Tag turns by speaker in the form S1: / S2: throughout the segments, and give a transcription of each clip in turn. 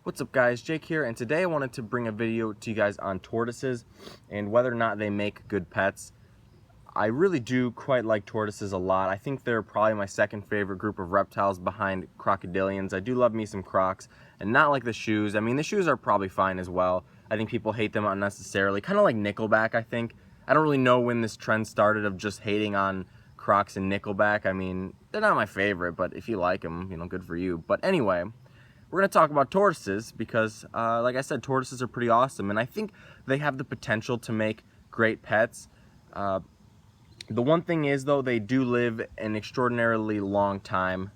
S1: What's up guys, Jake here, and today I wanted to bring a video to you guys on tortoises and whether or not they make good pets. I really do quite like tortoises a lot. I think they're probably my second favorite group of reptiles behind crocodilians. I do love me some crocs, and not like the shoes. I mean, the shoes are probably fine as well. I think people hate them unnecessarily, kind of like Nickelback, I think. I don't really know when this trend started of just hating on Crocs and Nickelback. I mean, they're not my favorite, but if you like them, you know, good for you. But anyway, we're going to talk about tortoises because, like I said, tortoises are pretty awesome, and I think they have the potential to make great pets. The one thing is, though, they do live an extraordinarily long time.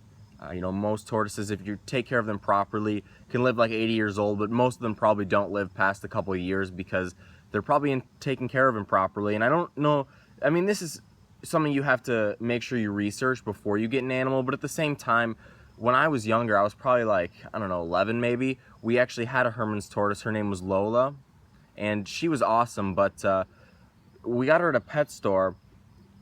S1: You know, most tortoises, if you take care of them properly, can live like 80 years old, but most of them probably don't live past a couple of years because they're probably taking care of them properly. And I don't know, I mean, this is something you have to make sure you research before you get an animal, but at the same time, when I was younger, I was probably like, I don't know, 11 maybe, we actually had a Herman's tortoise. Her name was Lola, and she was awesome, but we got her at a pet store,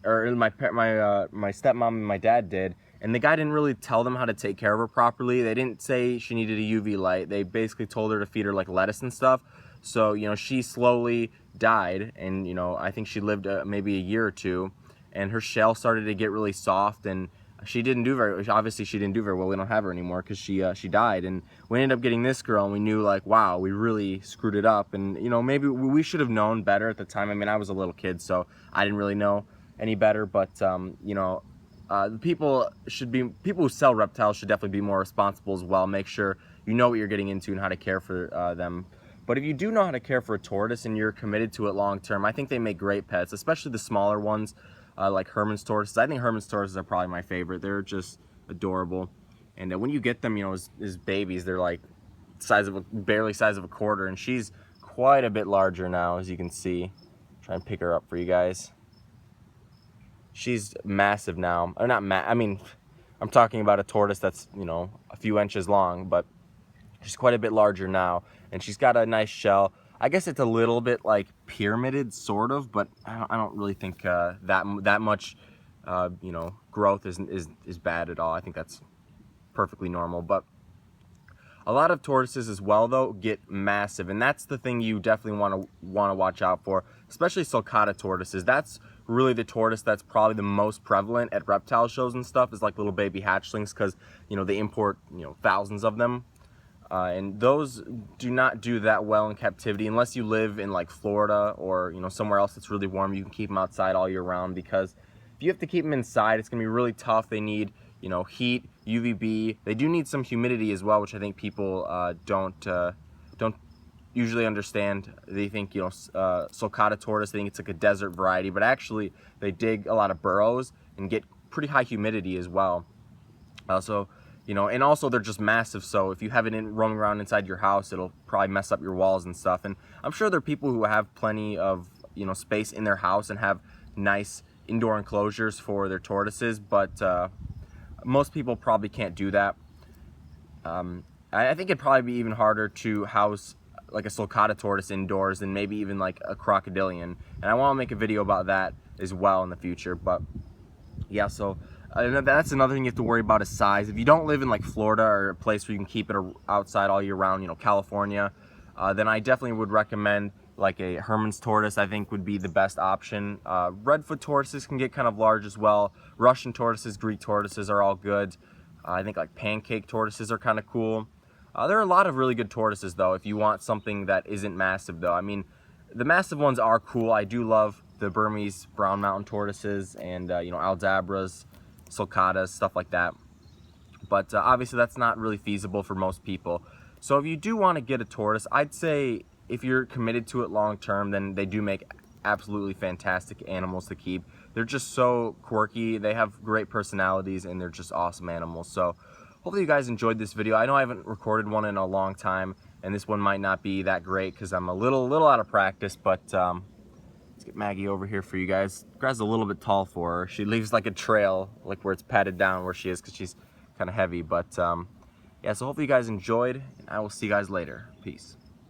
S1: or my stepmom and my dad did, and the guy didn't really tell them how to take care of her properly. They didn't say she needed a UV light. They basically told her to feed her like lettuce and stuff. So, you know, she slowly died, and, you know, I think she lived maybe a year or two, and her shell started to get really soft, and she didn't do very well. We don't have her anymore because she died, and we ended up getting this girl, and we knew, like, wow, we really screwed it up. And, you know, maybe we should have known better at the time. I mean, I was a little kid, so I didn't really know any better, but you know, people who sell reptiles should definitely be more responsible as well. Make sure you know what you're getting into and how to care for them. But if you do know how to care for a tortoise and you're committed to it long term, I think they make great pets, especially the smaller ones. Like Herman's tortoises. I think Herman's tortoises are probably my favorite. They're just adorable, and when you get them, you know, as babies, they're like barely size of a quarter, and she's quite a bit larger now, as you can see. Try and pick her up for you guys. She's massive now, or not I mean, I'm talking about a tortoise that's, you know, a few inches long, but she's quite a bit larger now, and she's got a nice shell. I guess it's a little bit like pyramided, sort of, but I don't really think that much, you know, growth is bad at all. I think that's perfectly normal. But a lot of tortoises as well, though, get massive, and that's the thing you definitely want to watch out for, especially sulcata tortoises. That's really the tortoise that's probably the most prevalent at reptile shows and stuff, is like little baby hatchlings, because, you know, they import, you know, thousands of them. And those do not do that well in captivity unless you live in like Florida or, you know, somewhere else that's really warm. You can keep them outside all year round, because if you have to keep them inside, it's gonna be really tough. They need, you know, heat, UVB. They do need some humidity as well, which I think people don't usually understand. They think, you know, sulcata tortoise, they think it's like a desert variety, but actually they dig a lot of burrows and get pretty high humidity as well. So, you know, and also they're just massive, so if you have it roaming around inside your house, it'll probably mess up your walls and stuff. And I'm sure there are people who have plenty of, you know, space in their house and have nice indoor enclosures for their tortoises, but most people probably can't do that. I think it'd probably be even harder to house like a sulcata tortoise indoors than maybe even like a crocodilian, and I want to make a video about that as well in the future. But yeah, so that's another thing you have to worry about, is size. If you don't live in like Florida or a place where you can keep it outside all year round, you know, California, then I definitely would recommend like a Herman's tortoise. I think would be the best option. Redfoot tortoises can get kind of large as well. Russian tortoises, Greek tortoises are all good. I think like pancake tortoises are kind of cool. There are a lot of really good tortoises, though, if you want something that isn't massive, though. I mean, the massive ones are cool. I do love the Burmese brown mountain tortoises and, you know, Aldabras, sulcatas, stuff like that. But obviously that's not really feasible for most people. So if you do want to get a tortoise, I'd say if you're committed to it long term, then they do make absolutely fantastic animals to keep. They're just so quirky, they have great personalities, and they're just awesome animals. So hopefully you guys enjoyed this video. I know I haven't recorded one in a long time, and this one might not be that great because I'm a little out of practice, but let's get Maggie over here for you guys. Grass a little bit tall for her. She leaves like a trail, like where it's patted down where she is, because she's kind of heavy. But yeah, so hopefully you guys enjoyed, and I will see you guys later. Peace.